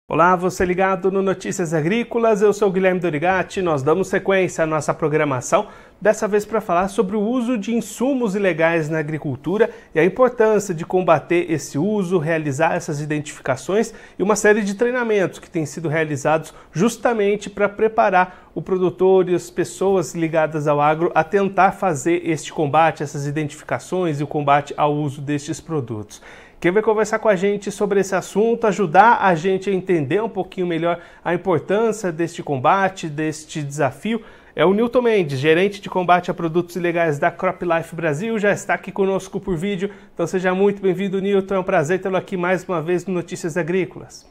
Olá, você ligado no Notícias Agrícolas, eu sou o Guilherme Dorigatti, nós damos sequência à nossa programação, dessa vez para falar sobre o uso de insumos ilegais na agricultura e a importância de combater esse uso, realizar essas identificações e uma série de treinamentos que têm sido realizados justamente para preparar o produtor e as pessoas ligadas ao agro a tentar fazer este combate, essas identificações e o combate ao uso destes produtos. Quem vai conversar com a gente sobre esse assunto, ajudar a gente a entender um pouquinho melhor a importância deste combate, deste desafio, é o Newton Mendes, gerente de combate a produtos ilegais da CropLife Brasil, já está aqui conosco por vídeo. Então seja muito bem-vindo, Newton. É um prazer tê-lo aqui mais uma vez no Notícias Agrícolas.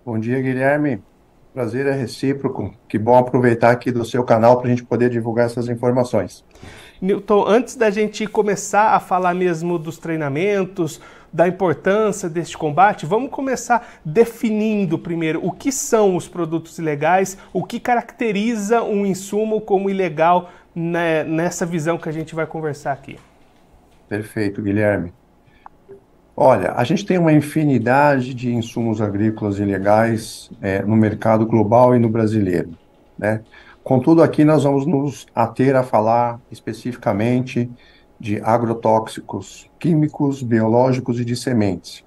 Bom dia, Guilherme. Prazer é recíproco. Que bom aproveitar aqui do seu canal para a gente poder divulgar essas informações. Newton, antes da gente começar a falar mesmo dos treinamentos, da importância deste combate, vamos começar definindo primeiro o que são os produtos ilegais, o que caracteriza um insumo como ilegal, né, nessa visão que a gente vai conversar aqui. Perfeito, Guilherme. Olha, a gente tem uma infinidade de insumos agrícolas ilegais, no mercado global e no brasileiro, né? Contudo, aqui nós vamos nos ater a falar especificamente de agrotóxicos químicos, biológicos e de sementes,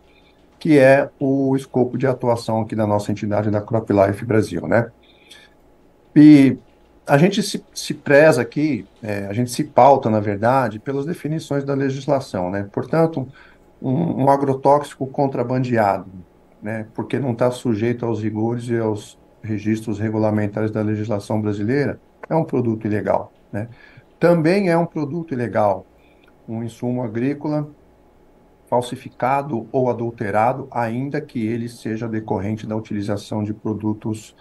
que é o escopo de atuação aqui da nossa entidade da CropLife Brasil, né? E a gente se preza aqui, a gente se pauta, na verdade, pelas definições da legislação, né? Portanto, um agrotóxico contrabandeado, né? Porque não está sujeito aos rigores e aos registros regulamentares da legislação brasileira, é um produto ilegal, né? Também é um produto ilegal um insumo agrícola falsificado ou adulterado, ainda que ele seja decorrente da utilização de produtos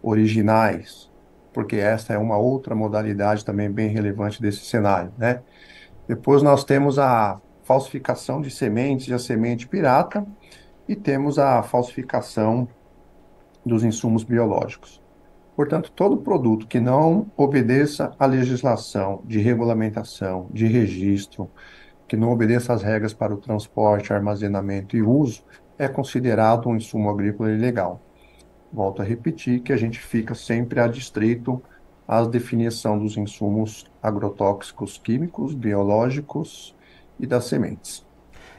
originais, porque essa é uma outra modalidade também bem relevante desse cenário, né? Depois nós temos a falsificação de sementes e a semente pirata, e temos a falsificação dos insumos biológicos. Portanto, todo produto que não obedeça à legislação de regulamentação, de registro, que não obedeça às regras para o transporte, armazenamento e uso, é considerado um insumo agrícola ilegal. Volto a repetir que a gente fica sempre adstrito à definição dos insumos agrotóxicos químicos, biológicos e das sementes.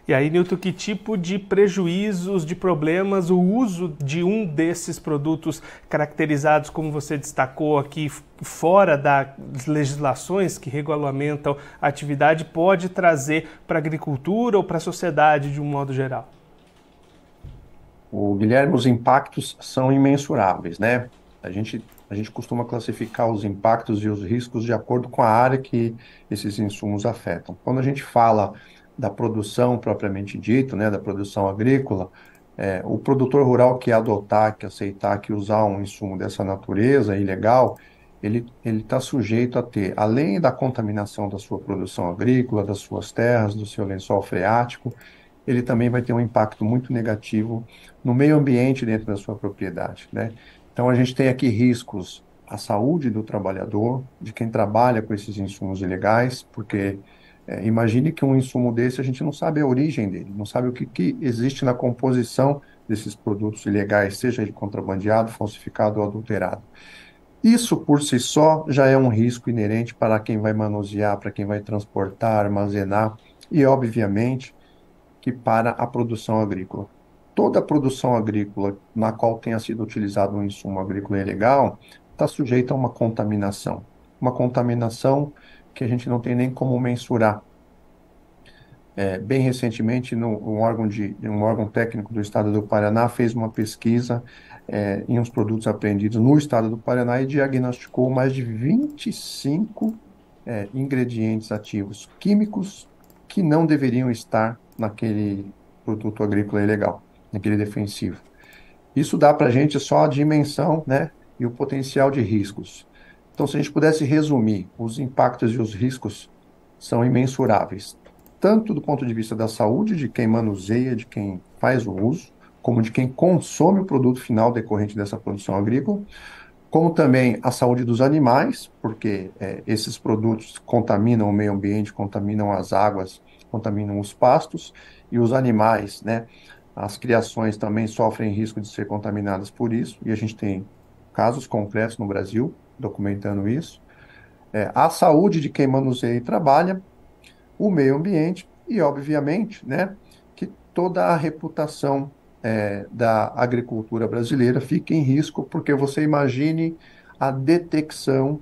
E aí, Newton, que tipo de prejuízos, de problemas o uso de um desses produtos caracterizados, como você destacou aqui, fora das legislações que regulamentam a atividade, pode trazer para a agricultura ou para a sociedade de um modo geral? O Guilherme, os impactos são imensuráveis, né? A gente costuma classificar os impactos e os riscos de acordo com a área que esses insumos afetam. Quando a gente fala da produção propriamente dito, né, da produção agrícola, o produtor rural que adotar, que aceitar, que usar um insumo dessa natureza ilegal, ele está sujeito a ter, além da contaminação da sua produção agrícola, das suas terras, do seu lençol freático, ele também vai ter um impacto muito negativo no meio ambiente dentro da sua propriedade, né? Então, a gente tem aqui riscos à saúde do trabalhador, de quem trabalha com esses insumos ilegais, porque imagine que um insumo desse a gente não sabe a origem dele, não sabe o que existe na composição desses produtos ilegais, seja ele contrabandeado, falsificado ou adulterado. Isso por si só já é um risco inerente para quem vai manusear, para quem vai transportar, armazenar e, obviamente, que para a produção agrícola. Toda a produção agrícola na qual tenha sido utilizado um insumo agrícola ilegal está sujeita a uma contaminação. Uma contaminação que a gente não tem nem como mensurar. Bem recentemente, um órgão técnico do estado do Paraná fez uma pesquisa em uns produtos apreendidos no estado do Paraná e diagnosticou mais de 25 ingredientes ativos químicos que não deveriam estar naquele produto agrícola ilegal, naquele defensivo. Isso dá para a gente só a dimensão, né, e o potencial de riscos. Então, se a gente pudesse resumir, os impactos e os riscos são imensuráveis, tanto do ponto de vista da saúde de quem manuseia, de quem faz o uso, como de quem consome o produto final decorrente dessa produção agrícola, como também a saúde dos animais, porque esses produtos contaminam o meio ambiente, contaminam as águas, contaminam os pastos, e os animais, né? As criações também sofrem risco de ser contaminadas por isso, e a gente tem casos concretos no Brasil documentando isso. A saúde de quem manuseia e trabalha, o meio ambiente e, obviamente, né, que toda a reputação da agricultura brasileira fica em risco, porque você imagine a detecção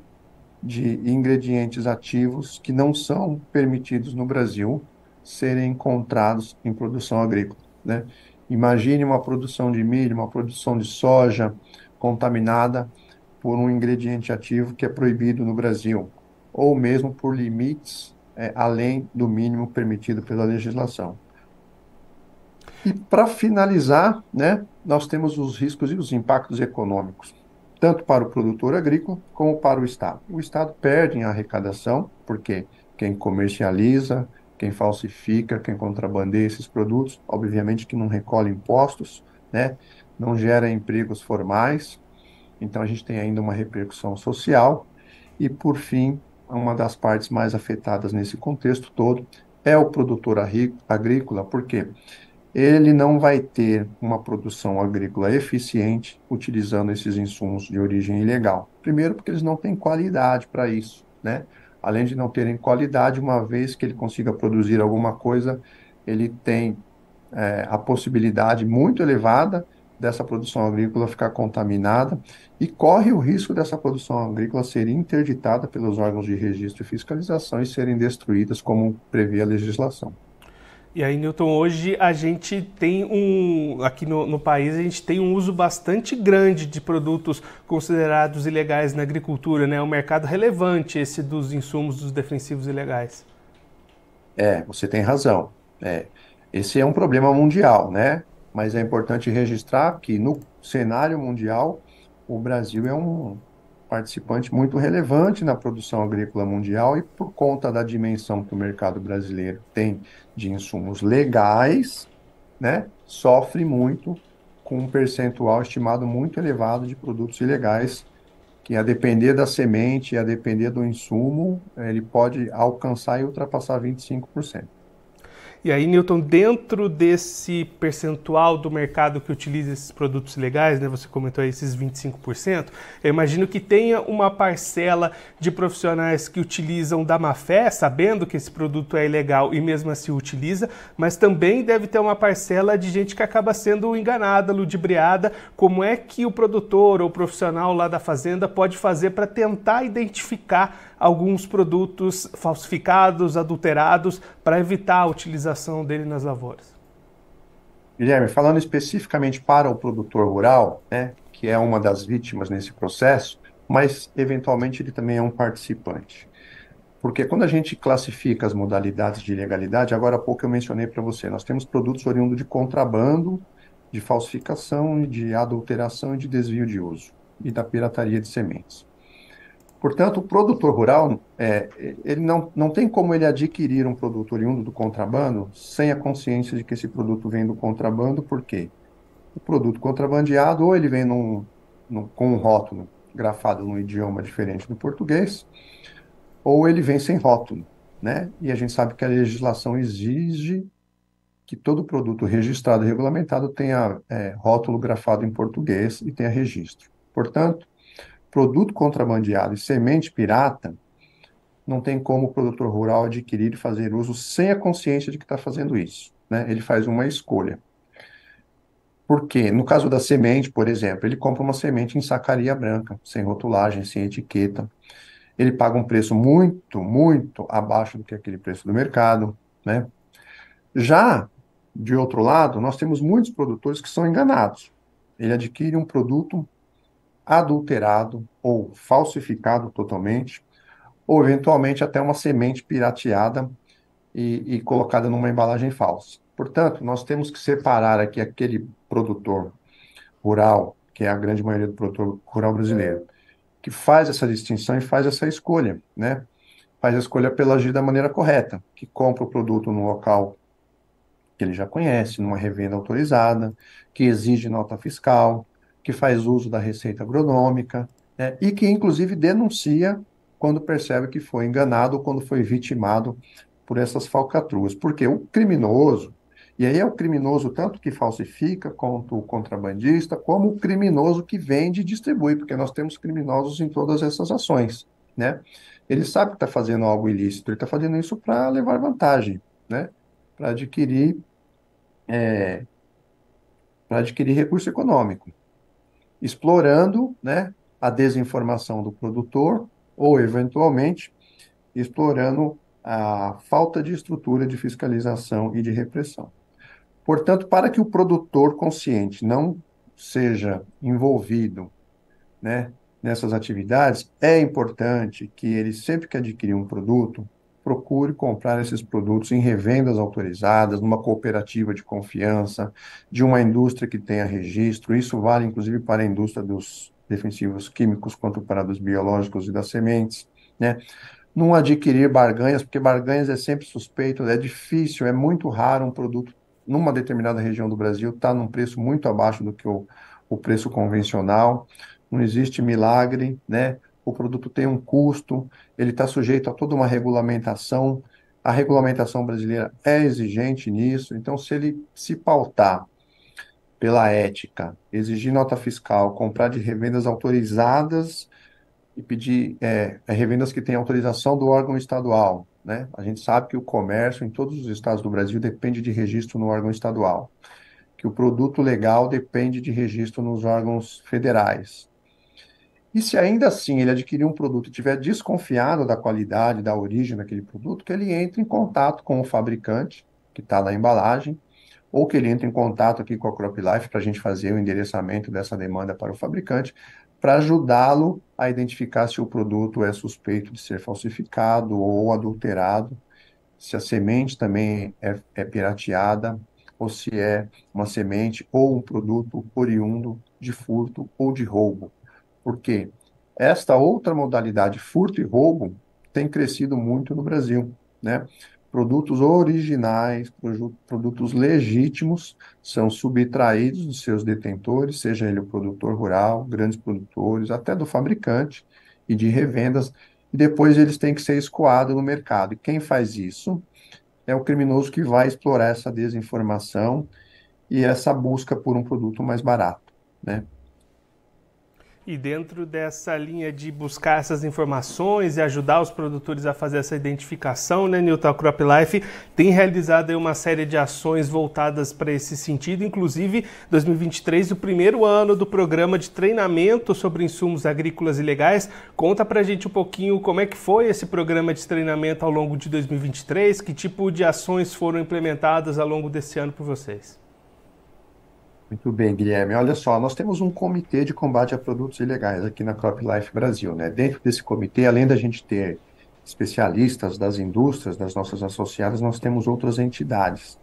de ingredientes ativos que não são permitidos no Brasil serem encontrados em produção agrícola, né? Imagine uma produção de milho, uma produção de soja contaminada por um ingrediente ativo que é proibido no Brasil, ou mesmo por limites além do mínimo permitido pela legislação. E para finalizar, né, nós temos os riscos e os impactos econômicos, tanto para o produtor agrícola como para o Estado. O Estado perde em arrecadação, porque quem comercializa, quem falsifica, quem contrabandeia esses produtos, obviamente que não recolhe impostos, né, não gera empregos formais, então a gente tem ainda uma repercussão social. E, por fim, uma das partes mais afetadas nesse contexto todo é o produtor agrícola, porque ele não vai ter uma produção agrícola eficiente utilizando esses insumos de origem ilegal. Primeiro, porque eles não têm qualidade para isso, né? Além de não terem qualidade, uma vez que ele consiga produzir alguma coisa, ele tem a possibilidade muito elevada dessa produção agrícola ficar contaminada e corre o risco dessa produção agrícola ser interditada pelos órgãos de registro e fiscalização e serem destruídas como prevê a legislação. E aí, Newton, hoje a gente tem aqui no país, a gente tem um uso bastante grande de produtos considerados ilegais na agricultura, né? É um mercado relevante esse dos insumos dos defensivos ilegais. Você tem razão. Esse é um problema mundial, né? Mas é importante registrar que no cenário mundial, o Brasil é um participante muito relevante na produção agrícola mundial e por conta da dimensão que o mercado brasileiro tem de insumos legais, né? Sofre muito com um percentual estimado muito elevado de produtos ilegais que a depender da semente, a depender do insumo, ele pode alcançar e ultrapassar 25%. E aí, Newton, dentro desse percentual do mercado que utiliza esses produtos legais, né, você comentou aí esses 25%, eu imagino que tenha uma parcela de profissionais que utilizam da má fé, sabendo que esse produto é ilegal e mesmo assim utiliza, mas também deve ter uma parcela de gente que acaba sendo enganada, ludibriada. Como é que o produtor ou o profissional lá da fazenda pode fazer para tentar identificar alguns produtos falsificados, adulterados, para evitar a utilização dele nas lavouras? Guilherme, falando especificamente para o produtor rural, né, que é uma das vítimas nesse processo, mas eventualmente ele também é um participante. Porque quando a gente classifica as modalidades de ilegalidade, agora há pouco eu mencionei para você, nós temos produtos oriundos de contrabando, de falsificação, de adulteração e de desvio de uso, e da pirataria de sementes. Portanto, o produtor rural, ele não tem como ele adquirir um produto oriundo do contrabando sem a consciência de que esse produto vem do contrabando, porque o produto contrabandeado, ou ele vem com um rótulo grafado num idioma diferente do português, ou ele vem sem rótulo, né? E a gente sabe que a legislação exige que todo produto registrado e regulamentado tenha rótulo grafado em português e tenha registro. Portanto, produto contrabandeado e semente pirata, não tem como o produtor rural adquirir e fazer uso sem a consciência de que está fazendo isso, né? Ele faz uma escolha. Por quê? No caso da semente, por exemplo, ele compra uma semente em sacaria branca, sem rotulagem, sem etiqueta. Ele paga um preço muito, muito abaixo do que aquele preço do mercado, né? Já, de outro lado, nós temos muitos produtores que são enganados. Ele adquire um produto adulterado ou falsificado totalmente, ou eventualmente até uma semente pirateada e colocada numa embalagem falsa. Portanto, nós temos que separar aqui aquele produtor rural, que é a grande maioria do produtor rural brasileiro, que faz essa distinção e faz essa escolha, né? Faz a escolha pela agir da maneira correta, que compra o produto no local que ele já conhece, numa revenda autorizada, que exige nota fiscal, que faz uso da receita agronômica, né, e que, inclusive, denuncia quando percebe que foi enganado ou quando foi vitimado por essas falcatruas. Porque o criminoso, E aí é o criminoso tanto que falsifica, quanto o contrabandista, como o criminoso que vende e distribui, porque nós temos criminosos em todas essas ações, né? Ele sabe que está fazendo algo ilícito, ele está fazendo isso para levar vantagem, né? Para adquirir, para adquirir recurso econômico, explorando, né, a desinformação do produtor ou, eventualmente, explorando a falta de estrutura de fiscalização e de repressão. Portanto, para que o produtor consciente não seja envolvido, né, nessas atividades, é importante que ele, sempre que adquirir um produto, procure comprar esses produtos em revendas autorizadas, numa cooperativa de confiança, de uma indústria que tenha registro. Isso vale, inclusive, para a indústria dos defensivos químicos, quanto para a dos biológicos e das sementes, né? Não adquirir barganhas, porque barganhas é sempre suspeito, é difícil, é muito raro um produto numa determinada região do Brasil estar num preço muito abaixo do que o preço convencional. Não existe milagre, né? O produto tem um custo, ele está sujeito a toda uma regulamentação. A regulamentação brasileira é exigente nisso, então se ele se pautar pela ética, exigir nota fiscal, comprar de revendas autorizadas e pedir revendas que têm autorização do órgão estadual, né? A gente sabe que o comércio em todos os estados do Brasil depende de registro no órgão estadual, que o produto legal depende de registro nos órgãos federais. E se ainda assim ele adquirir um produto e estiver desconfiado da qualidade, da origem daquele produto, que ele entre em contato com o fabricante, que está na embalagem, ou que ele entre em contato aqui com a CropLife para a gente fazer o endereçamento dessa demanda para o fabricante, para ajudá-lo a identificar se o produto é suspeito de ser falsificado ou adulterado, se a semente também é pirateada, ou se é uma semente ou um produto oriundo de furto ou de roubo. Porque esta outra modalidade, furto e roubo, tem crescido muito no Brasil, né? Produtos originais, produtos legítimos, são subtraídos dos seus detentores, seja ele o produtor rural, grandes produtores, até do fabricante e de revendas, e depois eles têm que ser escoados no mercado. E quem faz isso é o criminoso que vai explorar essa desinformação e essa busca por um produto mais barato, né? E dentro dessa linha de buscar essas informações e ajudar os produtores a fazer essa identificação, né, Newton, a CropLife tem realizado aí uma série de ações voltadas para esse sentido, inclusive 2023, o primeiro ano do programa de treinamento sobre insumos agrícolas ilegais. Conta para a gente um pouquinho como é que foi esse programa de treinamento ao longo de 2023, que tipo de ações foram implementadas ao longo desse ano por vocês. Muito bem, Guilherme. Olha só, nós temos um comitê de combate a produtos ilegais aqui na CropLife Brasil, né? Dentro desse comitê, além da gente ter especialistas das indústrias, das nossas associadas, nós temos outras entidades.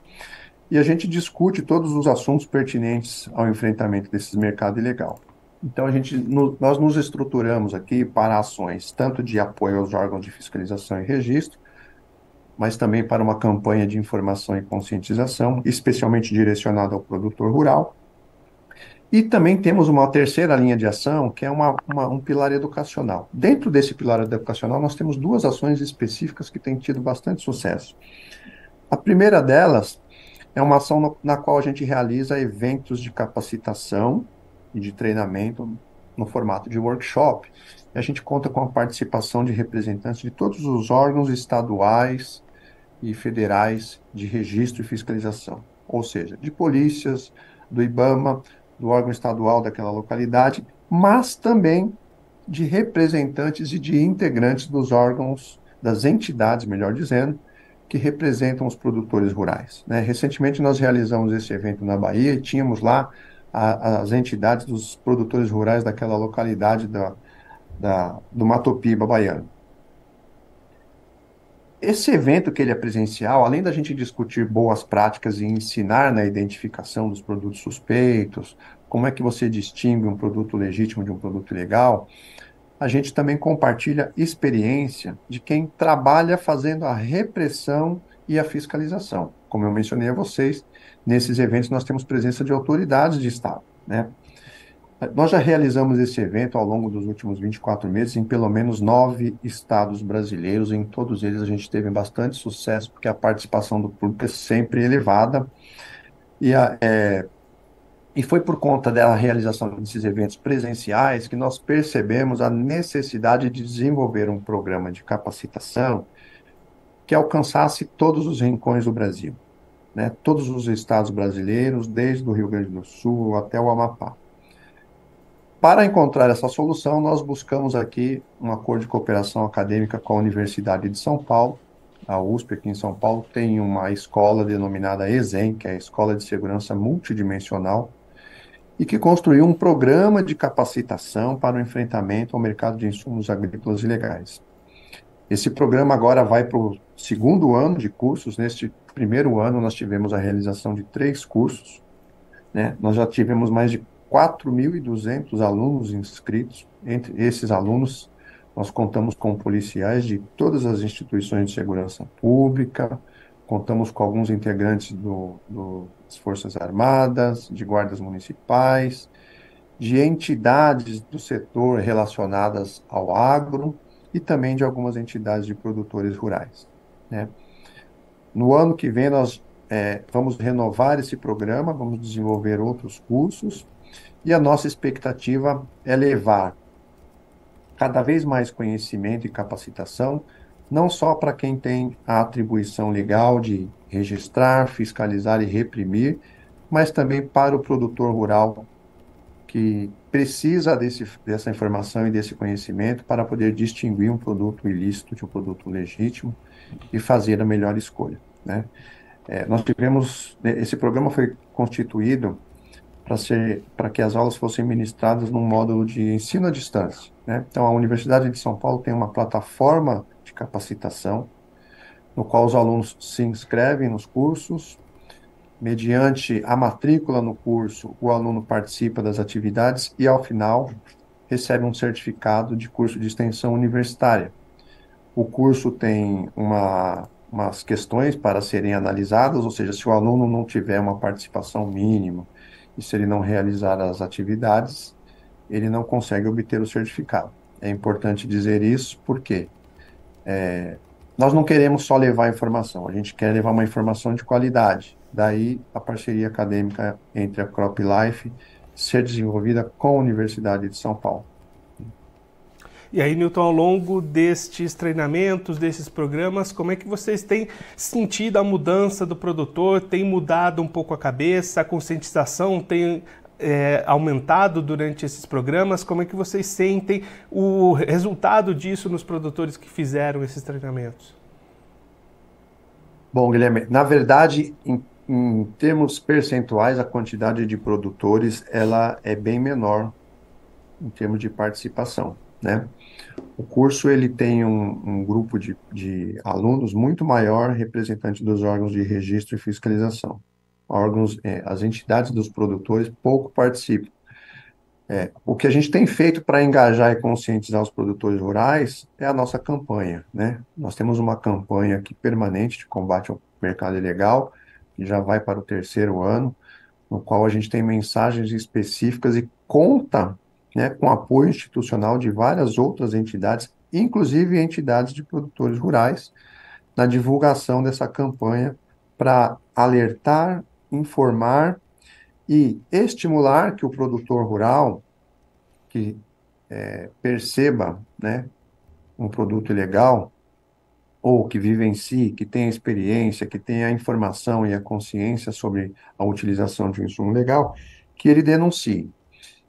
E a gente discute todos os assuntos pertinentes ao enfrentamento desses mercado ilegal. Então, nós nos estruturamos aqui para ações tanto de apoio aos órgãos de fiscalização e registro, mas também para uma campanha de informação e conscientização, especialmente direcionada ao produtor rural. E também temos uma terceira linha de ação, que é um pilar educacional. Dentro desse pilar educacional, nós temos duas ações específicas que têm tido bastante sucesso. A primeira delas é uma ação na qual a gente realiza eventos de capacitação e de treinamento no formato de workshop. E a gente conta com a participação de representantes de todos os órgãos estaduais e federais de registro e fiscalização, ou seja, de polícias, do IBAMA, do órgão estadual daquela localidade, mas também de representantes e de integrantes dos órgãos, das entidades, melhor dizendo, que representam os produtores rurais, né? Recentemente nós realizamos esse evento na Bahia e tínhamos lá as entidades dos produtores rurais daquela localidade do Mato Piba baiano. Esse evento que ele é presencial, além da gente discutir boas práticas e ensinar na identificação dos produtos suspeitos, como é que você distingue um produto legítimo de um produto ilegal, a gente também compartilha experiência de quem trabalha fazendo a repressão e a fiscalização. Como eu mencionei a vocês, nesses eventos nós temos presença de autoridades de Estado, né? Nós já realizamos esse evento ao longo dos últimos 24 meses em pelo menos 9 estados brasileiros. Em todos eles a gente teve bastante sucesso, porque a participação do público é sempre elevada. E, e foi por conta da realização desses eventos presenciais que nós percebemos a necessidade de desenvolver um programa de capacitação que alcançasse todos os rincões do Brasil, né? Todos os estados brasileiros, desde o Rio Grande do Sul até o Amapá. Para encontrar essa solução, nós buscamos aqui um acordo de cooperação acadêmica com a Universidade de São Paulo. A USP, aqui em São Paulo, tem uma escola denominada ESEM, que é a Escola de Segurança Multidimensional, e que construiu um programa de capacitação para o enfrentamento ao mercado de insumos agrícolas ilegais. Esse programa agora vai para o segundo ano de cursos. Neste primeiro ano, nós tivemos a realização de 3 cursos, né? Nós já tivemos mais de 4.200 alunos inscritos. Entre esses alunos, nós contamos com policiais de todas as instituições de segurança pública, contamos com alguns integrantes das Forças Armadas, de guardas municipais, de entidades do setor relacionadas ao agro e também de algumas entidades de produtores rurais, né? No ano que vem, nós vamos renovar esse programa, vamos desenvolver outros cursos, e a nossa expectativa é levar cada vez mais conhecimento e capacitação, não só para quem tem a atribuição legal de registrar, fiscalizar e reprimir, mas também para o produtor rural que precisa dessa informação e desse conhecimento para poder distinguir um produto ilícito de um produto legítimo e fazer a melhor escolha, né? Nós tivemos, esse programa foi constituído para que as aulas fossem ministradas num módulo de ensino à distância, né? Então, a Universidade de São Paulo tem uma plataforma de capacitação, no qual os alunos se inscrevem nos cursos, mediante a matrícula no curso, o aluno participa das atividades e, ao final, recebe um certificado de curso de extensão universitária. O curso tem umas questões para serem analisadas, ou seja, se o aluno não tiver uma participação mínima e se ele não realizar as atividades, ele não consegue obter o certificado. É importante dizer isso porque nós não queremos só levar informação, a gente quer levar uma informação de qualidade. Daí a parceria acadêmica entre a CropLife ser desenvolvida com a Universidade de São Paulo. E aí, Newton, ao longo destes treinamentos, desses programas, como é que vocês têm sentido a mudança do produtor? Tem mudado um pouco a cabeça, a conscientização tem aumentado durante esses programas? Como é que vocês sentem o resultado disso nos produtores que fizeram esses treinamentos? Bom, Guilherme, na verdade, em termos percentuais, a quantidade de produtores ela é bem menor em termos de participação, né? O curso ele tem um grupo de alunos muito maior, representante dos órgãos de registro e fiscalização. As entidades dos produtores pouco participam. O que a gente tem feito para engajar e conscientizar os produtores rurais é a nossa campanha, né? Nós temos uma campanha aqui permanente de combate ao mercado ilegal, que já vai para o terceiro ano, no qual a gente tem mensagens específicas e conta, né, com apoio institucional de várias outras entidades, inclusive entidades de produtores rurais, na divulgação dessa campanha para alertar, informar e estimular que o produtor rural que perceba, né, um produto ilegal ou que vivencie, que tenha experiência, que tenha a informação e a consciência sobre a utilização de um insumo legal, que ele denuncie.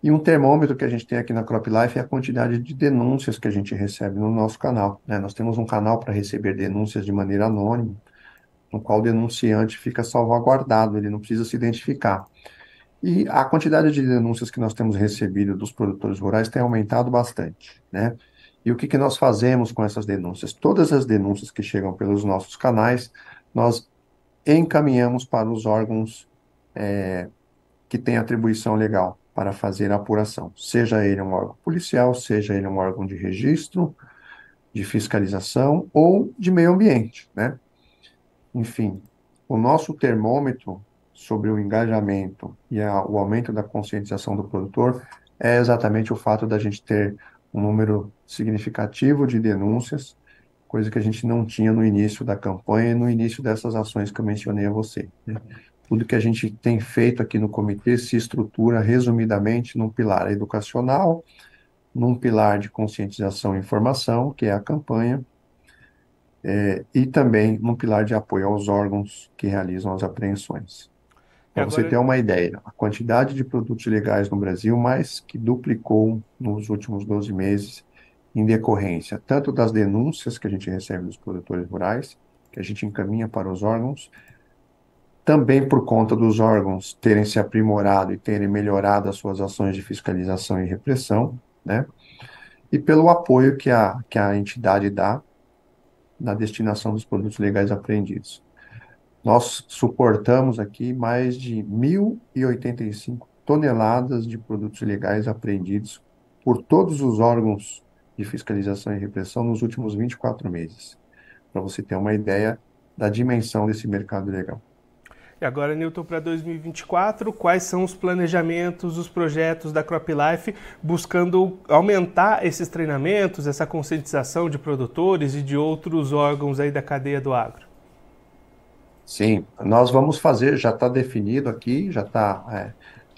E um termômetro que a gente tem aqui na CropLife é a quantidade de denúncias que a gente recebe no nosso canal, né? Nós temos um canal para receber denúncias de maneira anônima, no qual o denunciante fica salvaguardado, ele não precisa se identificar. E a quantidade de denúncias que nós temos recebido dos produtores rurais tem aumentado bastante, né? E o que nós fazemos com essas denúncias? Todas as denúncias que chegam pelos nossos canais, nós encaminhamos para os órgãos que têm atribuição legal para fazer a apuração, seja ele um órgão policial, seja ele um órgão de registro, de fiscalização ou de meio ambiente, né? Enfim, o nosso termômetro sobre o engajamento e o aumento da conscientização do produtor é exatamente o fato da gente ter um número significativo de denúncias, coisa que a gente não tinha no início da campanha e no início dessas ações que eu mencionei a você, né? Tudo que a gente tem feito aqui no comitê se estrutura resumidamente num pilar educacional, num pilar de conscientização e informação, que é a campanha, e também num pilar de apoio aos órgãos que realizam as apreensões. E Para você agora, ter uma ideia, a quantidade de produtos ilegais no Brasil mais que duplicou nos últimos 12 meses, em decorrência tanto das denúncias que a gente recebe dos produtores rurais, que a gente encaminha para os órgãos, também por conta dos órgãos terem se aprimorado e terem melhorado as suas ações de fiscalização e repressão, né? E pelo apoio que a entidade dá na destinação dos produtos legais apreendidos. Nós suportamos aqui mais de 1.085 toneladas de produtos ilegais apreendidos por todos os órgãos de fiscalização e repressão nos últimos 24 meses, para você ter uma ideia da dimensão desse mercado ilegal. e agora, Newton, para 2024, quais são os planejamentos, os projetos da CropLife buscando aumentar esses treinamentos, essa conscientização de produtores e de outros órgãos aí da cadeia do agro? Sim, nós vamos fazer, já está definido aqui, já está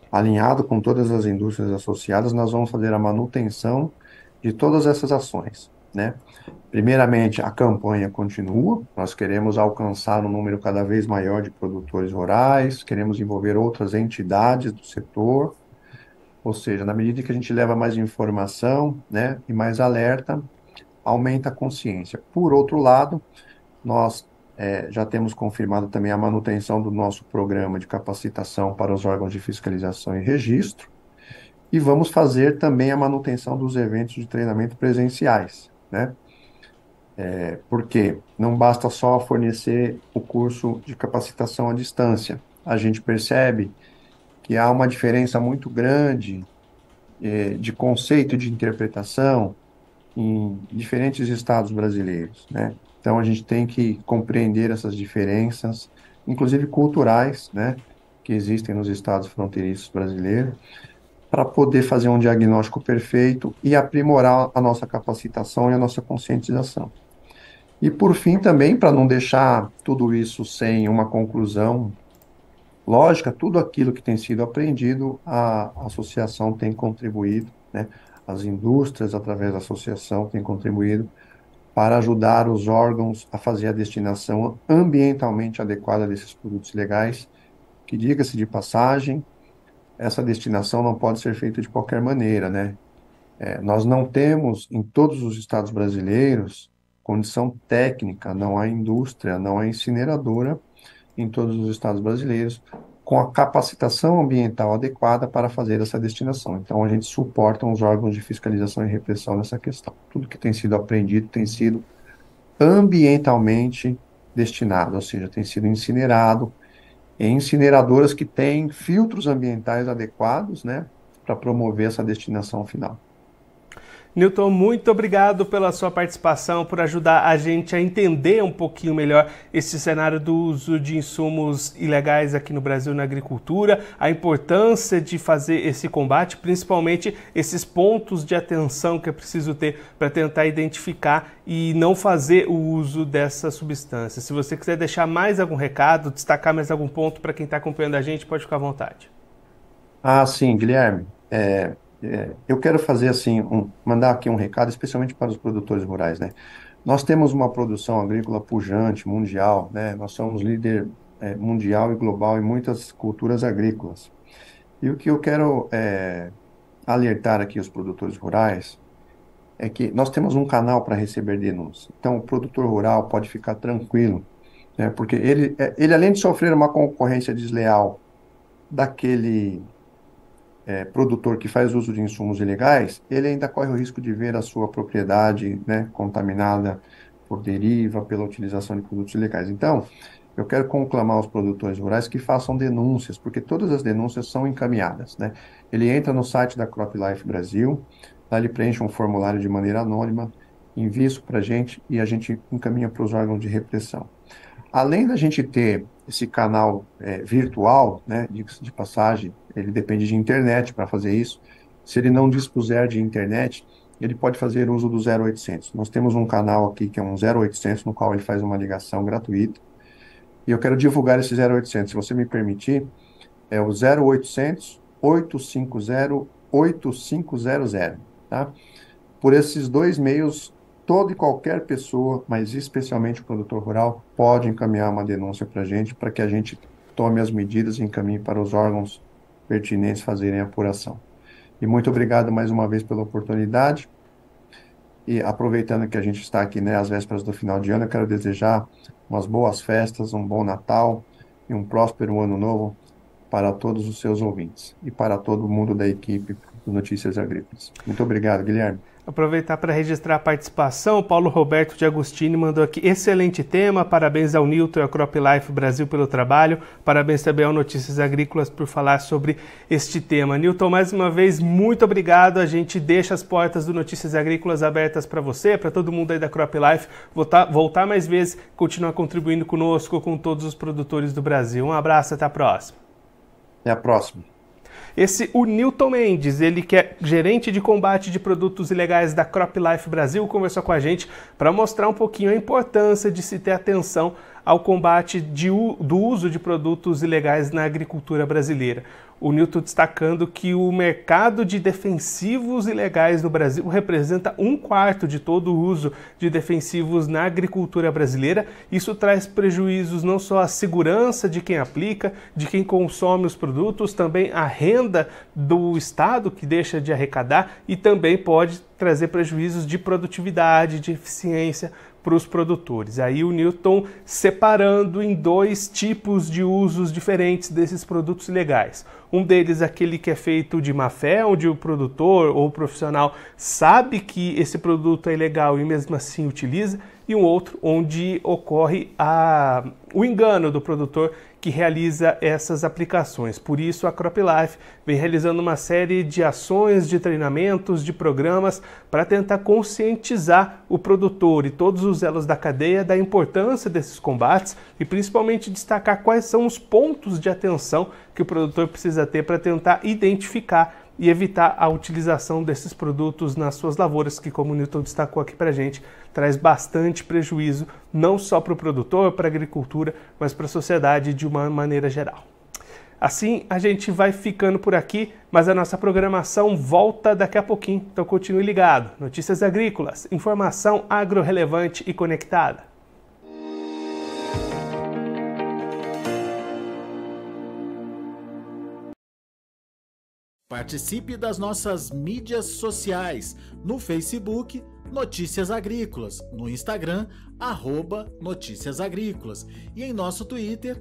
alinhado com todas as indústrias associadas, nós vamos fazer a manutenção de todas essas ações, né? Primeiramente, a campanha continua, nós queremos alcançar um número cada vez maior de produtores rurais, queremos envolver outras entidades do setor, ou seja, na medida que a gente leva mais informação, né, e mais alerta, aumenta a consciência. Por outro lado, nós já temos confirmado também a manutenção do nosso programa de capacitação para os órgãos de fiscalização e registro, e vamos fazer também a manutenção dos eventos de treinamento presenciais, né? Porque não basta só fornecer o curso de capacitação à distância. A gente percebe que há uma diferença muito grande, de conceito de interpretação em diferentes estados brasileiros, né? Então a gente tem que compreender essas diferenças, inclusive culturais, né, que existem nos estados fronteiriços brasileiros, para poder fazer um diagnóstico perfeito e aprimorar a nossa capacitação e a nossa conscientização. E por fim também, para não deixar tudo isso sem uma conclusão lógica, tudo aquilo que tem sido aprendido, a associação tem contribuído, né? As indústrias, através da associação, têm contribuído para ajudar os órgãos a fazer a destinação ambientalmente adequada desses produtos legais, que, diga-se de passagem, essa destinação não pode ser feita de qualquer maneira, né? Nós não temos, em todos os estados brasileiros, condição técnica, não há indústria, não há incineradora em todos os estados brasileiros, com a capacitação ambiental adequada para fazer essa destinação. Então, a gente suporta os órgãos de fiscalização e repressão nessa questão. Tudo que tem sido aprendido tem sido ambientalmente destinado, ou seja, tem sido incinerado em incineradoras que têm filtros ambientais adequados, né, para promover essa destinação final. Newton, muito obrigado pela sua participação, por ajudar a gente a entender um pouquinho melhor esse cenário do uso de insumos ilegais aqui no Brasil na agricultura, a importância de fazer esse combate, principalmente esses pontos de atenção que é preciso ter para tentar identificar e não fazer o uso dessa substância. Se você quiser deixar mais algum recado, destacar mais algum ponto para quem está acompanhando a gente, pode ficar à vontade. Ah, sim, Guilherme. Eu quero fazer assim, mandar aqui um recado, especialmente para os produtores rurais, né? Nós temos uma produção agrícola pujante, mundial, né? Nós somos líder, mundial e global em muitas culturas agrícolas. E o que eu quero alertar aqui os produtores rurais é que nós temos um canal para receber denúncias. Então, o produtor rural pode ficar tranquilo, né? Porque ele além de sofrer uma concorrência desleal daquele produtor que faz uso de insumos ilegais, ele ainda corre o risco de ver a sua propriedade, né, contaminada por deriva, pela utilização de produtos ilegais. Então, eu quero conclamar os produtores rurais que façam denúncias, porque todas as denúncias são encaminhadas, né? Ele entra no site da CropLife Brasil, lá ele preenche um formulário de maneira anônima, envia isso para a gente e a gente encaminha para os órgãos de repressão. Além da gente ter esse canal virtual, né, de passagem, ele depende de internet para fazer isso. Se ele não dispuser de internet, ele pode fazer uso do 0800. Nós temos um canal aqui que é um 0800, no qual ele faz uma ligação gratuita. E eu quero divulgar esse 0800. Se você me permitir, é o 0800 850 8500, tá? Por esses dois meios, toda e qualquer pessoa, mas especialmente o produtor rural, pode encaminhar uma denúncia para a gente, para que a gente tome as medidas e encaminhe para os órgãos pertinentes fazerem a apuração. E muito obrigado mais uma vez pela oportunidade. E aproveitando que a gente está aqui, né, às vésperas do final de ano, eu quero desejar umas boas festas, um bom Natal e um próspero ano novo para todos os seus ouvintes e para todo mundo da equipe do Notícias Agrícolas. Muito obrigado, Guilherme. Aproveitar para registrar a participação, o Paulo Roberto de Agostini mandou aqui, excelente tema, parabéns ao Newton e ao CropLife Brasil pelo trabalho, parabéns também ao Notícias Agrícolas por falar sobre este tema. Newton, mais uma vez, muito obrigado, a gente deixa as portas do Notícias Agrícolas abertas para você, para todo mundo aí da CropLife, voltar mais vezes, continuar contribuindo conosco, com todos os produtores do Brasil. Um abraço, até a próxima. Até a próxima. O Newton Mendes, ele que é gerente de combate de produtos ilegais da CropLife Brasil, conversou com a gente para mostrar um pouquinho a importância de se ter atenção ao combate do uso de produtos ilegais na agricultura brasileira. O Newton destacando que o mercado de defensivos ilegais no Brasil representa 1/4 de todo o uso de defensivos na agricultura brasileira. Isso traz prejuízos não só à segurança de quem aplica, de quem consome os produtos, também à renda do Estado, que deixa de arrecadar, e também pode trazer prejuízos de produtividade, de eficiência para os produtores. Aí o Newton separando em 2 tipos de usos diferentes desses produtos ilegais. Um deles aquele que é feito de má fé, onde o produtor ou o profissional sabe que esse produto é ilegal e mesmo assim utiliza, e um outro onde ocorre o engano do produtor que realiza essas aplicações. Por isso, a CropLife vem realizando uma série de ações, de treinamentos, de programas para tentar conscientizar o produtor e todos os elos da cadeia da importância desses combates e principalmente destacar quais são os pontos de atenção que o produtor precisa ter para tentar identificar e evitar a utilização desses produtos nas suas lavouras, que, como o Newton destacou aqui para a gente, traz bastante prejuízo, não só para o produtor, para a agricultura, mas para a sociedade de uma maneira geral. Assim, a gente vai ficando por aqui, mas a nossa programação volta daqui a pouquinho, então continue ligado. Notícias Agrícolas, informação agro-relevante e conectada. Participe das nossas mídias sociais, no Facebook, Notícias Agrícolas, no Instagram, @Notícias Agrícolas e em nosso Twitter,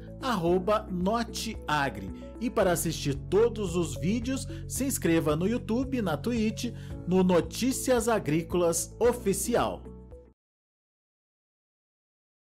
@Noteagri. E para assistir todos os vídeos, se inscreva no YouTube, na Twitch, no Notícias Agrícolas Oficial.